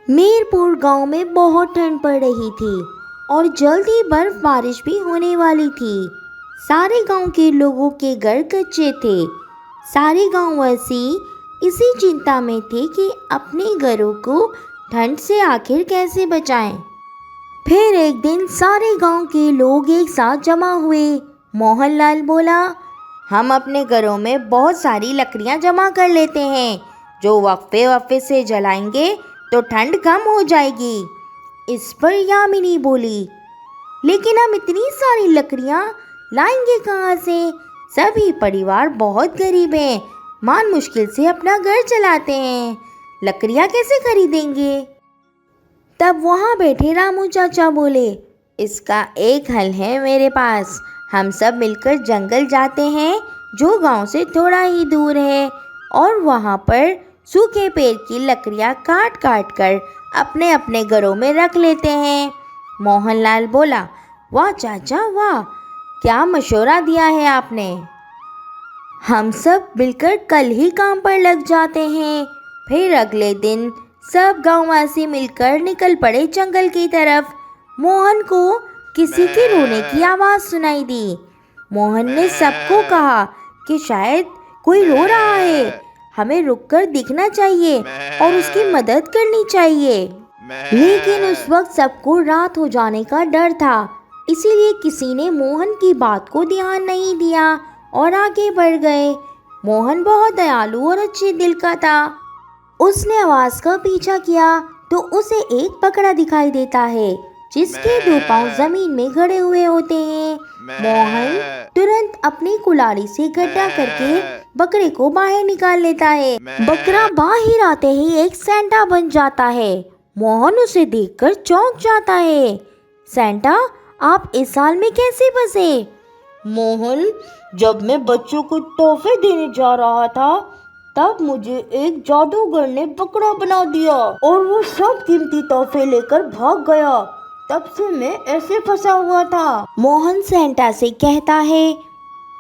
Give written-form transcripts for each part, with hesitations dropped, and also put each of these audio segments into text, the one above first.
मीरपुर गांव में बहुत ठंड पड़ रही थी और जल्द ही बर्फ बारिश भी होने वाली थी। सारे गांव के लोगों के घर कच्चे थे। सारे गांववासी इसी चिंता में थे कि अपने घरों को ठंड से आखिर कैसे बचाएं। फिर एक दिन सारे गांव के लोग एक साथ जमा हुए। मोहनलाल बोला, हम अपने घरों में बहुत सारी लकड़ियां जमा कर लेते हैं, जो वक्फे वक्फे से जलाएंगे तो ठंड कम हो जाएगी। इस पर यामिनी बोली, लेकिन हम इतनी सारी लकड़ियां लाएंगे कहाँ से? सभी परिवार बहुत गरीब हैं, मान मुश्किल से अपना घर चलाते हैं, लकड़ियां कैसे खरीदेंगे? तब वहाँ बैठे रामू चाचा बोले, इसका एक हल है मेरे पास। हम सब मिलकर जंगल जाते हैं जो गांव से थोड़ा ही दूर है, और वहाँ पर सूखे पेड़ की लकड़ियाँ काट काट कर अपने अपने घरों में रख लेते हैं। मोहनलाल बोला, वाह चाचा वाह, क्या मशवरा दिया है आपने। हम सब मिलकर कल ही काम पर लग जाते हैं। फिर अगले दिन सब गांववासी मिलकर निकल पड़े जंगल की तरफ। मोहन को किसी के रोने की आवाज़ सुनाई दी। मोहन ने सबको कहा कि शायद कोई रो रहा है, हमें रुककर देखना चाहिए और उसकी मदद करनी चाहिए। लेकिन उस वक्त सबको रात हो जाने का डर था, इसीलिए किसी ने मोहन की बात को ध्यान नहीं दिया और आगे बढ़ गए। मोहन बहुत दयालु और अच्छे दिल का था। उसने आवाज़ का पीछा किया तो उसे एक बकरा दिखाई देता है जिसके दो पांव जमीन में गड़े हुए होते हैं। मोहन तुरंत अपनी कुल्हाड़ी से गड्ढा करके बकरे को बाहर निकाल लेता है। बकरा बाहर आते ही एक सेंटा बन जाता है। मोहन उसे देखकर चौंक जाता है। सेंटा, आप इस साल में कैसे फंसे? मोहन, जब मैं बच्चों को तोहफे देने जा रहा था तब मुझे एक जादूगर ने बकरा बना दिया और वो सब कीमती तोहफे लेकर भाग गया। तब से मैं ऐसे फंसा हुआ था। मोहन सेंटा से कहता है,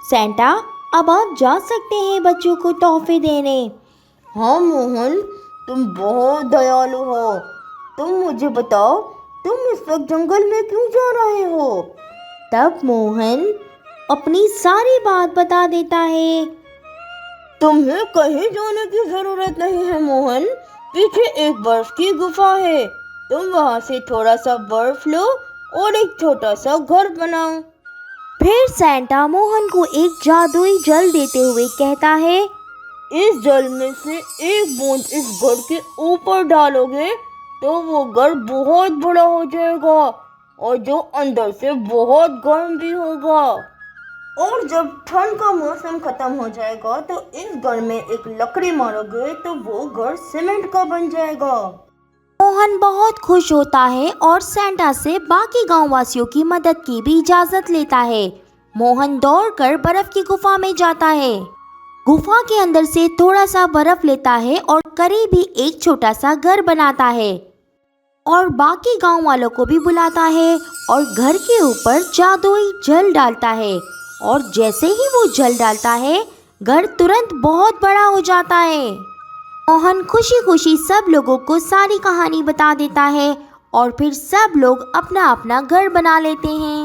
सेंटा, अब आप जा सकते हैं बच्चों को तोहफे देने। हाँ मोहन, तुम बहुत दयालु हो। तुम मुझे बताओ, तुम इस वक्त जंगल में क्यों जा रहे हो? तब मोहन अपनी सारी बात बता देता है। तुम्हें कहीं जाने की जरूरत नहीं है मोहन, पीछे एक बर्फ की गुफा है। तुम वहाँ से थोड़ा सा बर्फ लो और एक छोटा सा घर बनाओ। फिर सेंटा मोहन को एक जादुई जल देते हुए कहता है, इस जल में से एक बूंद इस घर के ऊपर डालोगे तो वो घर बहुत बड़ा हो जाएगा और जो अंदर से बहुत गर्म भी होगा। और जब ठंड का मौसम खत्म हो जाएगा तो इस घर में एक लकड़ी मारोगे तो वो घर सीमेंट का बन जाएगा। मोहन बहुत खुश होता है और सेंटा से बाकी गांववासियों की मदद की भी इजाजत लेता है। मोहन दौड़कर बर्फ की गुफा में जाता है। गुफा के अंदर से थोड़ा सा बर्फ लेता है और करीब ही एक छोटा सा घर बनाता है और बाकी गांव वालों को भी बुलाता है और घर के ऊपर जादुई जल डालता है। और जैसे ही वो जल डालता है, घर तुरंत बहुत बड़ा हो जाता है। मोहन खुशी खुशी सब लोगों को सारी कहानी बता देता है और फिर सब लोग अपना अपना घर बना लेते हैं।